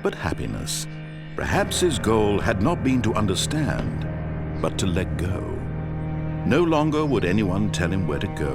but happiness. Perhaps his goal had not been to understand, but to let go. No longer would anyone tell him where to go,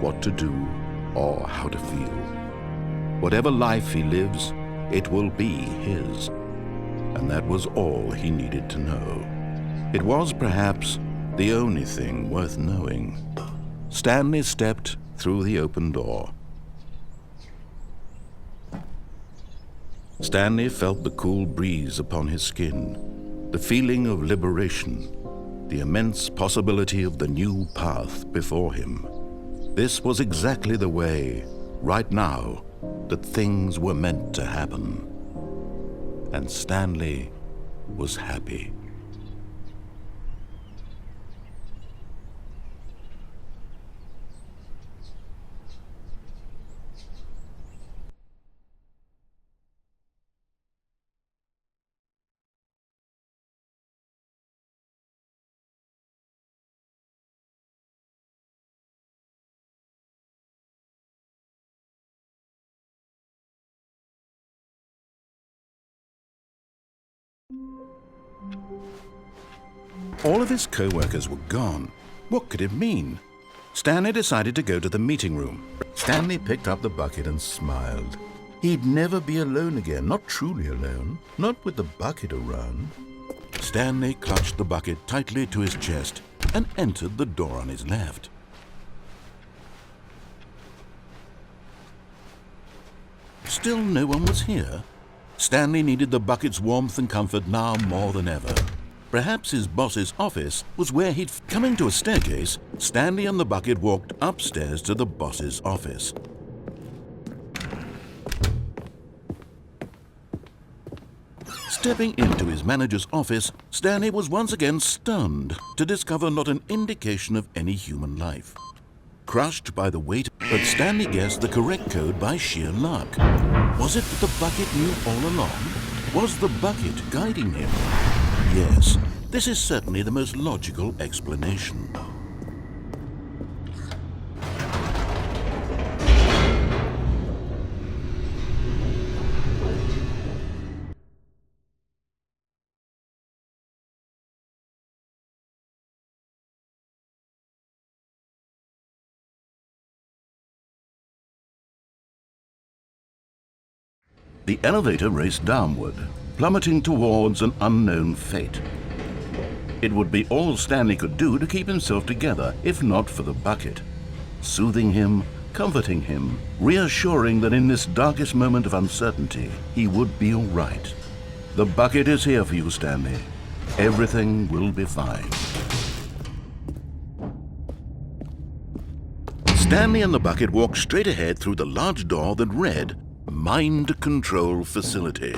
what to do, or how to feel. Whatever life he lives, it will be his. And that was all he needed to know. It was perhaps the only thing worth knowing. Stanley stepped through the open door. Stanley felt the cool breeze upon his skin, the feeling of liberation, the immense possibility of the new path before him. This was exactly the way, right now, that things were meant to happen. And Stanley was happy. All of his co-workers were gone. What could it mean? Stanley decided to go to the meeting room. Stanley picked up the bucket and smiled. He'd never be alone again, not truly alone, not with the bucket around. Stanley clutched the bucket tightly to his chest and entered the door on his left. Still no one was here. Stanley needed the bucket's warmth and comfort now more than ever. Perhaps his boss's office was where he'd... Coming to a staircase, Stanley and the bucket walked upstairs to the boss's office. Stepping into his manager's office, Stanley was once again stunned to discover not an indication of any human life. Crushed by the weight, but Stanley guessed the correct code by sheer luck. Was it that the bucket knew all along? Was the bucket guiding him? Yes, this is certainly the most logical explanation. The elevator raced downward, plummeting towards an unknown fate. It would be all Stanley could do to keep himself together, if not for the bucket. Soothing him, comforting him, reassuring that in this darkest moment of uncertainty, he would be all right. The bucket is here for you, Stanley. Everything will be fine. Stanley and the bucket walked straight ahead through the large door that read, Mind Control Facility.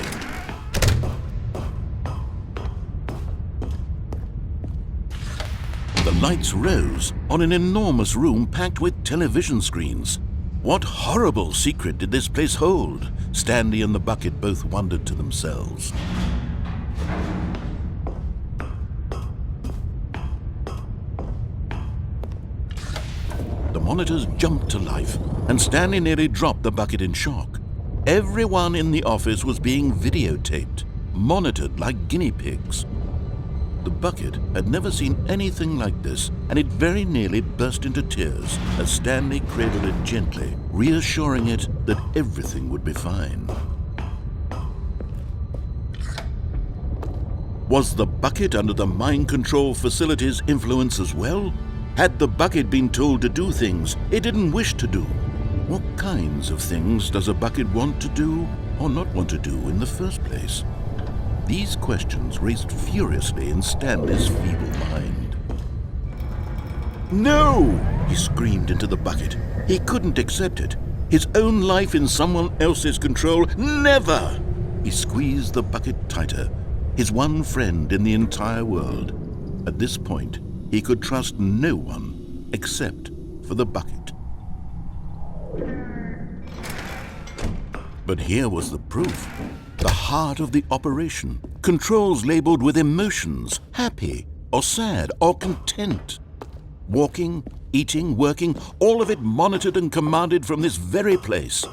The lights rose on an enormous room packed with television screens. What horrible secret did this place hold? Stanley and the bucket both wondered to themselves. The monitors jumped to life, and Stanley nearly dropped the bucket in shock. Everyone in the office was being videotaped, monitored like guinea pigs. The bucket had never seen anything like this, and it very nearly burst into tears as Stanley cradled it gently, reassuring it that everything would be fine. Was the bucket under the mind control facility's influence as well? Had the bucket been told to do things it didn't wish to do? What kinds of things does a bucket want to do or not want to do in the first place? These questions raced furiously in Stanley's feeble mind. No! He screamed into the bucket. He couldn't accept it. His own life in someone else's control, never! He squeezed the bucket tighter, his one friend in the entire world. At this point, he could trust no one except for the bucket. But here was the proof. The heart of the operation. Controls labeled with emotions, happy or sad or content. Walking, eating, working, all of it monitored and commanded from this very place.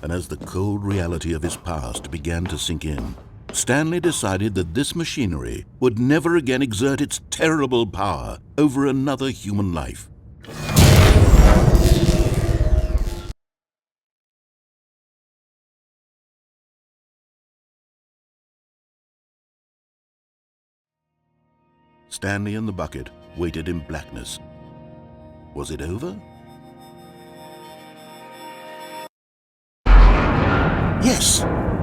And as the cold reality of his past began to sink in, Stanley decided that this machinery would never again exert its terrible power over another human life. Stanley and the bucket waited in blackness. Was it over? Yes,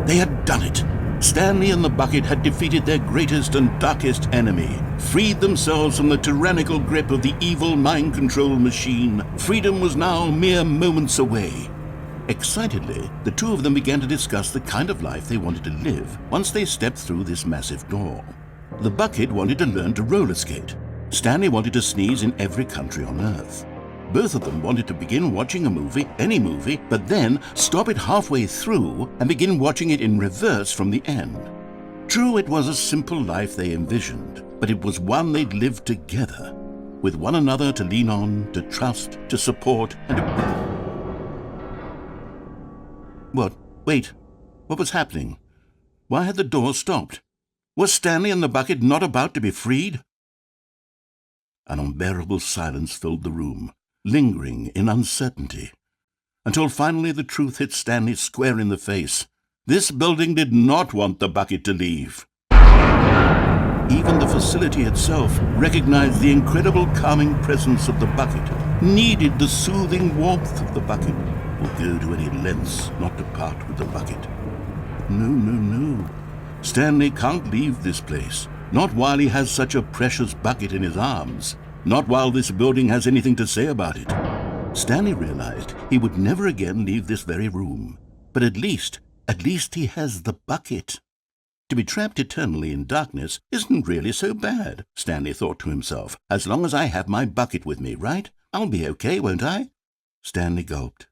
they had done it. Stanley and the bucket had defeated their greatest and darkest enemy, freed themselves from the tyrannical grip of the evil mind control machine. Freedom was now mere moments away. Excitedly, the two of them began to discuss the kind of life they wanted to live once they stepped through this massive door. The bucket wanted to learn to roller skate. Stanley wanted to sneeze in every country on Earth. Both of them wanted to begin watching a movie, any movie, but then stop it halfway through and begin watching it in reverse from the end. True, it was a simple life they envisioned, but it was one they'd lived together, with one another to lean on, to trust, to support, and What? Wait. What was happening? Why had the door stopped? Was Stanley and the bucket not about to be freed? An unbearable silence filled the room, lingering in uncertainty, until finally the truth hit Stanley square in the face. This building did not want the bucket to leave. Even the facility itself recognized the incredible calming presence of the bucket, needed the soothing warmth of the bucket, would go to any lengths not to part with the bucket. No. Stanley can't leave this place, not while he has such a precious bucket in his arms, not while this building has anything to say about it. Stanley realized he would never again leave this very room, but at least he has the bucket. To be trapped eternally in darkness isn't really so bad, Stanley thought to himself. As long as I have my bucket with me, right? I'll be okay, won't I? Stanley gulped.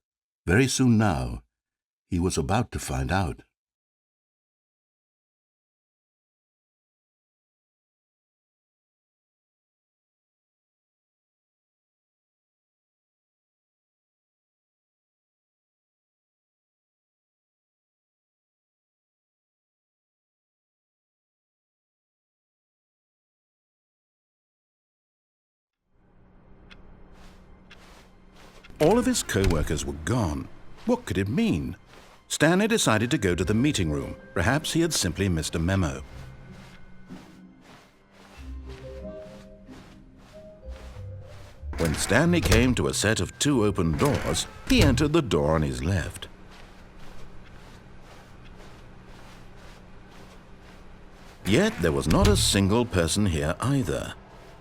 Very soon now, he was about to find out. All of his co-workers were gone. What could it mean? Stanley decided to go to the meeting room. Perhaps he had simply missed a memo. When Stanley came to a set of 2 open doors, he entered the door on his left. Yet there was not a single person here either.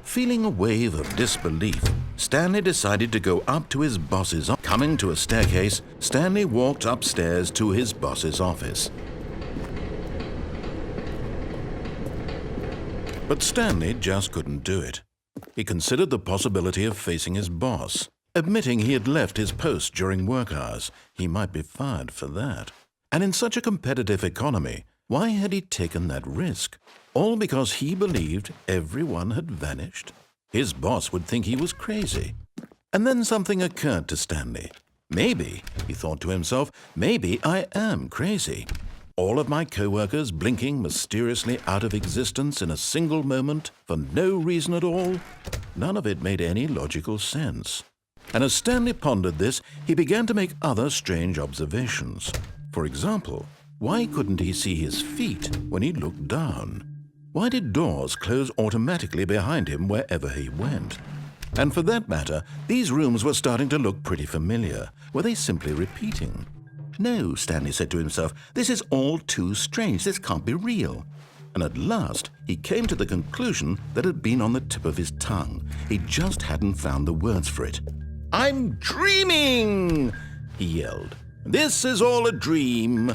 Feeling a wave of disbelief, Stanley decided to go up to his boss's office. Coming to a staircase, Stanley walked upstairs to his boss's office. But Stanley just couldn't do it. He considered the possibility of facing his boss. Admitting he had left his post during work hours, he might be fired for that. And in such a competitive economy, why had he taken that risk? All because he believed everyone had vanished? His boss would think he was crazy. And then something occurred to Stanley. Maybe, he thought to himself, maybe I am crazy. All of my co-workers blinking mysteriously out of existence in a single moment for no reason at all? None of it made any logical sense. And as Stanley pondered this, he began to make other strange observations. For example, why couldn't he see his feet when he looked down? Why did doors close automatically behind him wherever he went? And for that matter, these rooms were starting to look pretty familiar. Were they simply repeating? No, Stanley said to himself, this is all too strange. This can't be real. And at last, he came to the conclusion that had been on the tip of his tongue. He just hadn't found the words for it. I'm dreaming, he yelled. This is all a dream.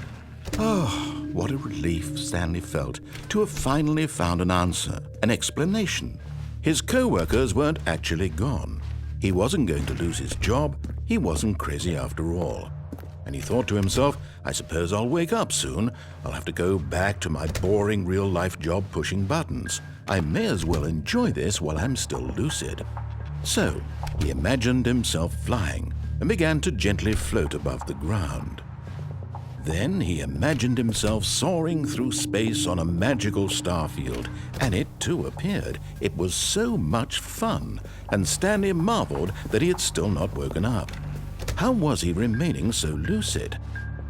Oh, what a relief Stanley felt to have finally found an answer, an explanation. His co-workers weren't actually gone. He wasn't going to lose his job. He wasn't crazy after all. And he thought to himself, I suppose I'll wake up soon. I'll have to go back to my boring real-life job pushing buttons. I may as well enjoy this while I'm still lucid. So he imagined himself flying and began to gently float above the ground. Then he imagined himself soaring through space on a magical starfield, and it too appeared. It was so much fun, and Stanley marveled that he had still not woken up. How was he remaining so lucid?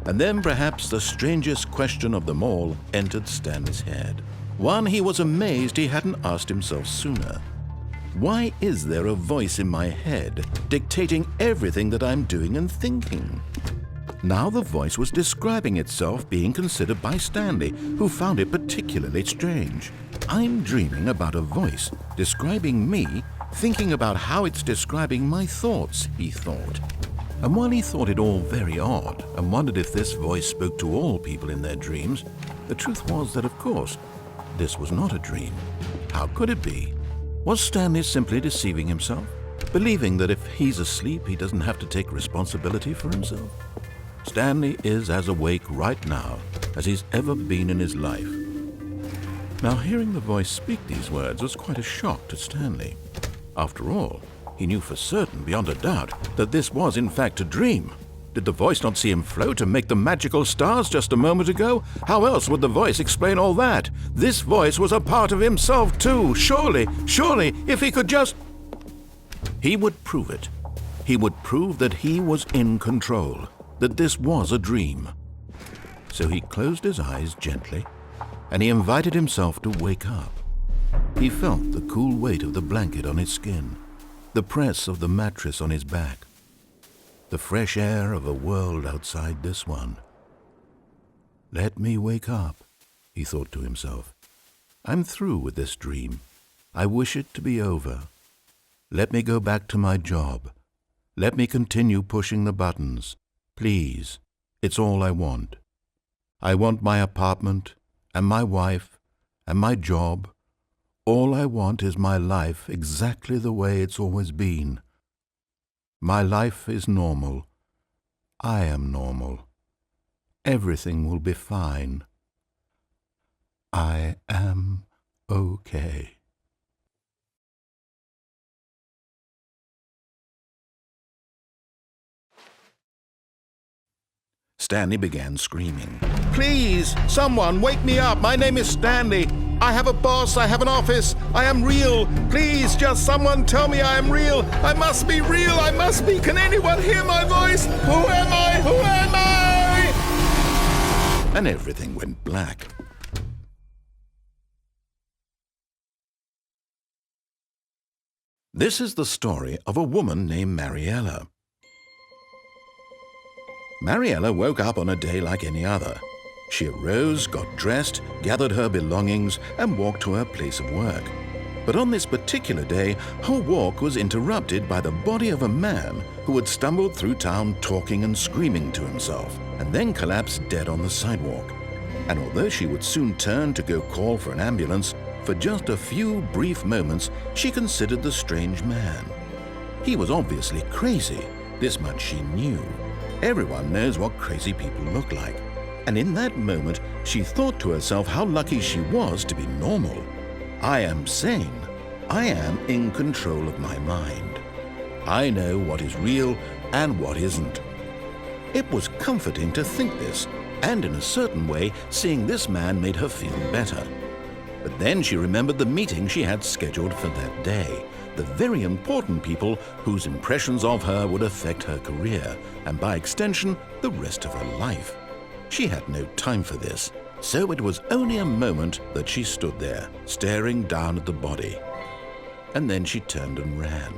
And then perhaps the strangest question of them all entered Stanley's head. One he was amazed he hadn't asked himself sooner. Why is there a voice in my head dictating everything that I'm doing and thinking? Now the voice was describing itself being considered by Stanley, who found it particularly strange. I'm dreaming about a voice describing me, thinking about how it's describing my thoughts, he thought. And while he thought it all very odd and wondered if this voice spoke to all people in their dreams, the truth was that, of course, this was not a dream. How could it be? Was Stanley simply deceiving himself, believing that if he's asleep, he doesn't have to take responsibility for himself? Stanley is as awake right now as he's ever been in his life. Now, hearing the voice speak these words was quite a shock to Stanley. After all, he knew for certain, beyond a doubt, that this was in fact a dream. Did the voice not see him float and make the magical stars just a moment ago? How else would the voice explain all that? This voice was a part of himself too. Surely, if he could just... He would prove it. He would prove that he was in control, that this was a dream. So he closed his eyes gently, and he invited himself to wake up. He felt the cool weight of the blanket on his skin, the press of the mattress on his back, the fresh air of a world outside this one. Let me wake up, he thought to himself. I'm through with this dream. I wish it to be over. Let me go back to my job. Let me continue pushing the buttons. Please, it's all I want. I want my apartment and my wife and my job. All I want is my life exactly the way it's always been. My life is normal. I am normal. Everything will be fine. I am okay. Stanley began screaming. Please, someone, wake me up. My name is Stanley. I have a boss. I have an office. I am real. Please, just someone tell me I am real. I must be real. I must be. Can anyone hear my voice? Who am I? Who am I? And everything went black. This is the story of a woman named Mariella. Mariella woke up on a day like any other. She arose, got dressed, gathered her belongings, and walked to her place of work. But on this particular day, her walk was interrupted by the body of a man who had stumbled through town talking and screaming to himself, and then collapsed dead on the sidewalk. And although she would soon turn to go call for an ambulance, for just a few brief moments she considered the strange man. He was obviously crazy, this much she knew. Everyone knows what crazy people look like. And in that moment, she thought to herself how lucky she was to be normal. I am sane. I am in control of my mind. I know what is real and what isn't. It was comforting to think this, and in a certain way, seeing this man made her feel better. But then she remembered the meeting she had scheduled for that day. The very important people whose impressions of her would affect her career, and by extension, the rest of her life. She had no time for this, so it was only a moment that she stood there, staring down at the body. And then she turned and ran.